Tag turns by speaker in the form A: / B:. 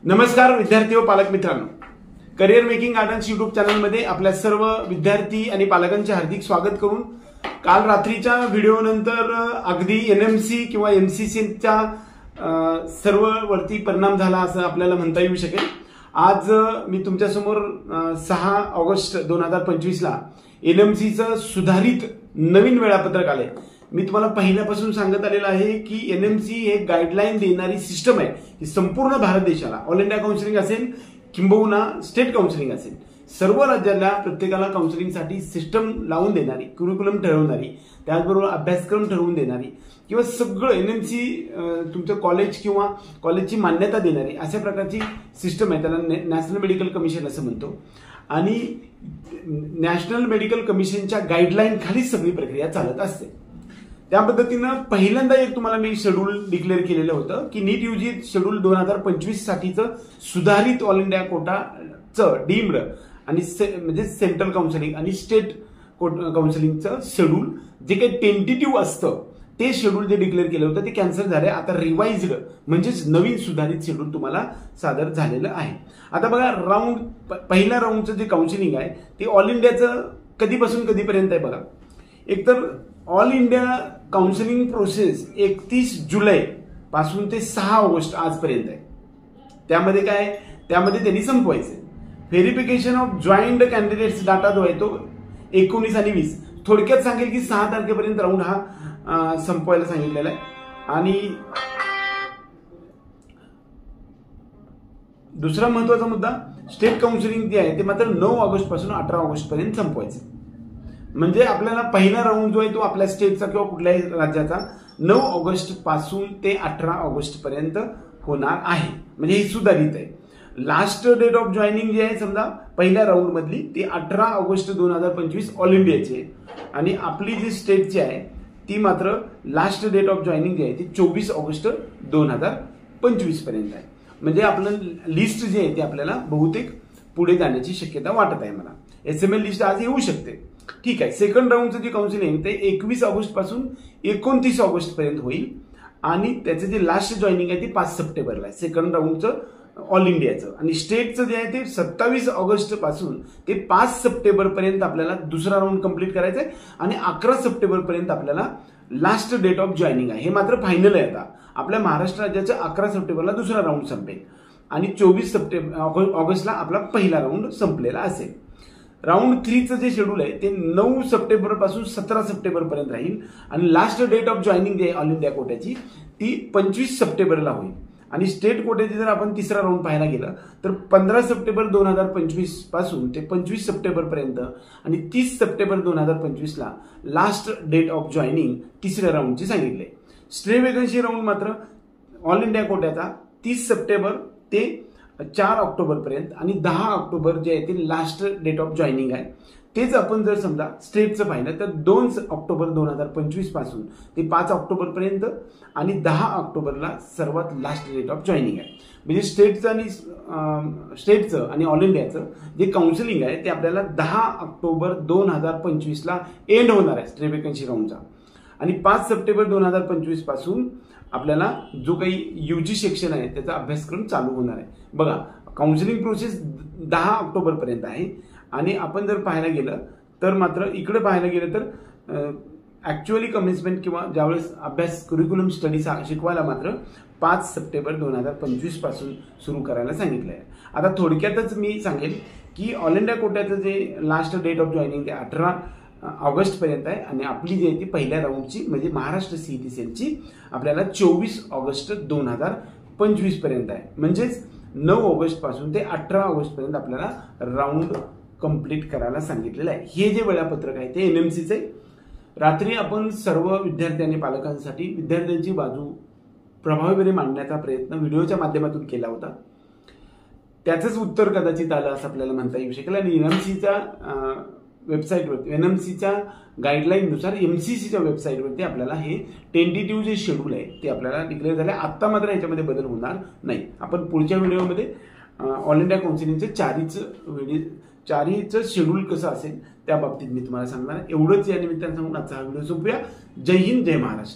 A: नमस्कार विद्यार्थी व पालक मित्रांनो, करिअर मेकिंग गार्डन्स यूट्यूब चॅनलमध्ये आपल्या सर्व विद्यार्थी आणि पालकांचे हार्दिक स्वागत करून काल रात्रीच्या व्हिडिओ नंतर अगदी एनएमसी किंवा एमसीसीच्या सर्व वरती परिणाम झाला असं आपल्याला म्हणता येऊ शकेल। आज मी तुमच्या समोर 6 ऑगस्ट 2025 ला एनएमसीचं सुधारित नवीन वेळापत्रक आले। मी तुम्हाला पहिल्यापासून सांगत आलेलं आहे की एनएमसी हे गाईडलाईन देणारी सिस्टम आहे की संपूर्ण भारत देशाला ऑल इंडिया काउन्सिलिंग असेल किंबहुना स्टेट काउन्सिलिंग असेल, सर्व राज्याला प्रत्येकाला काउन्सिलिंगसाठी सिस्टम लावून देणारी, क्युरिक्युलम ठरवणारी, त्याचबरोबर अभ्यासक्रम ठरवून देणारी किंवा सगळं एनएमसी तुमचं कॉलेज किंवा कॉलेजची मान्यता देणारी अशा प्रकारची सिस्टम आहे। त्याला नॅशनल मेडिकल कमिशन असं म्हणतो आणि नॅशनल मेडिकल कमिशनच्या गाईडलाईन खाली सगळी प्रक्रिया चालत असते। त्या पद्धतीनं पहिल्यांदा एक तुम्हाला मी शेड्यूल डिक्लेअर केलेलं होतं की नीट यूजी शेड्यूल 2025 साठीचं सुधारित ऑल इंडिया कोटाचं डीम्ड आणि म्हणजे सेंट्रल काउन्सिलिंग आणि स्टेट काउन्सिलिंगचं शेड्यूल जे काही टेंटेटिव्ह असतं ते शेड्यूल जे डिक्लेअर केलं होतं ते कॅन्सल झाले। आता रिवाइज्ड म्हणजेच नवीन सुधारित शेड्यूल तुम्हाला सादर झालेलं आहे। आता बघा, पहिल्या राऊंडचं जे काउन्सिलिंग आहे ते ऑल इंडियाचं कधीपासून कधीपर्यंत आहे बघा। एकतर ऑल इंडिया काउन्सिलिंग प्रोसेस 31 जुलै पासून ते 6 ऑगस्ट आजपर्यंत आहे। त्यामध्ये काय, त्यामध्ये त्यांनी संपवायचे verification of joint candidates data जो आहे तो 19 आणि 20 थोडक्यात सांगेल की 6 तारखेपर्यंत राऊंड हा संपवायला सांगितलेला आहे। आणि दुसरा महत्वाचा मुद्दा, स्टेट काउन्सिलिंग जे आहे ते मात्र 9 ऑगस्ट पासून 18 ऑगस्ट पर्यंत संपवायचे। म्हणजे आपल्याला पहिला राऊंड जो आहे तो आपल्या स्टेटचा किंवा कुठल्याही राज्याचा 9 ऑगस्ट पासून ते 18 ऑगस्ट पर्यंत होणार आहे। म्हणजे हे सुधारित आहे। लास्ट डेट ऑफ जॉईनिंग जे आहे समजा पहिल्या राऊंड मधली ती 18 ऑगस्ट 2025 ऑल इंडियाची आहे आणि आपली जी स्टेटची आहे ती मात्र लास्ट डेट ऑफ जॉईनिंग जी आहे ती 24 ऑगस्ट 2025 पर्यंत आहे। म्हणजे आपलं लिस्ट जे आहे ते आपल्याला बहुतेक पुढे जाण्याची शक्यता वाटत आहे मला। एसएमएल लिस्ट आज येऊ शकते, ठीक आहे। सेकंड राऊंडचं जे काउन्सिलिंग ते 21 ऑगस्ट पासून 29 ऑगस्ट पर्यंत होईल आणि त्याचं जे लास्ट जॉईनिंग आहे ते 5 सप्टेंबरला आहे सेकंड राऊंडचं ऑल इंडियाचं। आणि स्टेटचं जे आहे ते 27 ऑगस्ट पासून ते 5 सप्टेंबर पर्यंत आपल्याला दुसरा राऊंड कंप्लीट करायचा आहे आणि 11 सप्टेंबर पर्यंत आपल्याला लास्ट डेट ऑफ जॉईनिंग आहे। हे मात्र फायनल आहे। आता आपल्या महाराष्ट्र राज्याचं 11 सप्टेंबरला दुसरा राऊंड संपेल आणि 24 ऑगस्टला आपला पहिला राऊंड संपलेला असेल। राऊंड 3चं जे शेड्यूल आहे ते 9 सप्टेंबर पासून 17 सप्टेंबर पर्यंत राहील आणि लास्ट डेट ऑफ जॉईनिंग जे आहे ऑल इंडिया कोट्याची ती 25 सप्टेंबरला होईल। आणि स्टेट कोट्याची जर आपण तिसरा राऊंड पाहायला गेलं तर 15 सप्टेंबर 2025 पासून ते 25 सप्टेंबर पर्यंत आणि 30 सप्टेंबर 2025 ला लास्ट डेट ऑफ जॉईनिंग तिसऱ्या राऊंडची सांगितले। स्टे वेकन्सी राऊंड मात्र ऑल इंडिया कोट्याचा 30 सप्टेंबर ते 4 ऑक्टोबर पर्यंत आणि 10 ऑक्टोबर जे आहे ते लास्ट डेट ऑफ जॉईनिंग आहे। तेच आपण जर समजा स्टेटचं पाहिलं तर 2 ऑक्टोबर 2025 पासून ते 5 ऑक्टोबर पर्यंत आणि 10 ऑक्टोबरला सर्वात लास्ट डेट ऑफ जॉईनिंग आहे। म्हणजे स्टेटचं आणि ऑल इंडियाचं जे काउन्सिलिंग आहे ते आपल्याला 10 ऑक्टोबर 2025 ला एंड होणार आहे स्टे वेकन्सी राऊंडचा आणि 5 सप्टेंबर 2025 पासून आपल्याला जो काही यूजी सेक्शन आहे त्याचा अभ्यासक्रम चालू होणार आहे। बघा, काउन्सिलिंग प्रोसेस 10 ऑक्टोबर पर्यंत आहे आणि आपण जर पाहायला गेलं तर मात्र इकडे पाहायला गेलं तर ऍक्च्युअली कमेन्समेंट किंवा ज्यावेळेस अभ्यास क्युरिक्युलम स्टडी शिकवायला मात्र 5 सप्टेंबर 2025 पासून सुरू करायला सांगितलं आहे। आता थोडक्यातच मी सांगेल की ऑल इंडिया कोट्याचं जे लास्ट डेट ऑफ जॉईनिंग ते 18 ऑगस्ट पर्यंत आहे आणि आपली जी आहे ती पहिल्या राऊंडची म्हणजे महाराष्ट्र सीईटी सेलची आपल्याला 24 ऑगस्ट 2025 पर्यंत आहे। म्हणजेच 9 ऑगस्ट पासून ते 18 ऑगस्ट पर्यंत आपल्याला राऊंड कंप्लीट करायला सांगितलेलं आहे। हे जे वेळापत्रक आहे ते एनएमसीचे। रात्री आपण सर्व विद्यार्थी आणि पालकांसाठी विद्यार्थ्यांची बाजू प्रभावीपणे मांडण्याचा प्रयत्न व्हिडिओच्या माध्यमातून केला होता। त्याचंच उत्तर कदाचित आलं असं आपल्याला म्हणता येऊ शकेल आणि एनएमसीच्या वेबसाईटवरती एनएमसीच्या गाईडलाईननुसार एमसीसीच्या वेबसाईटवरती आपल्याला हे टेंटेटिव्ह जे शेड्यूल आहे ते आपल्याला डिक्लेअर झाले। आत्ता मात्र याच्यामध्ये बदल होणार नाही। आपण पुढच्या व्हिडिओमध्ये ऑल इंडिया काउन्सिलिंगचे चारीचं शेड्यूल कसं असेल त्या बाबतीत मी तुम्हाला सांगणार। एवढंच या निमित्तानं सांगून आजचा हा व्हिडिओ संपूया। जय हिंद, जय महाराष्ट्र।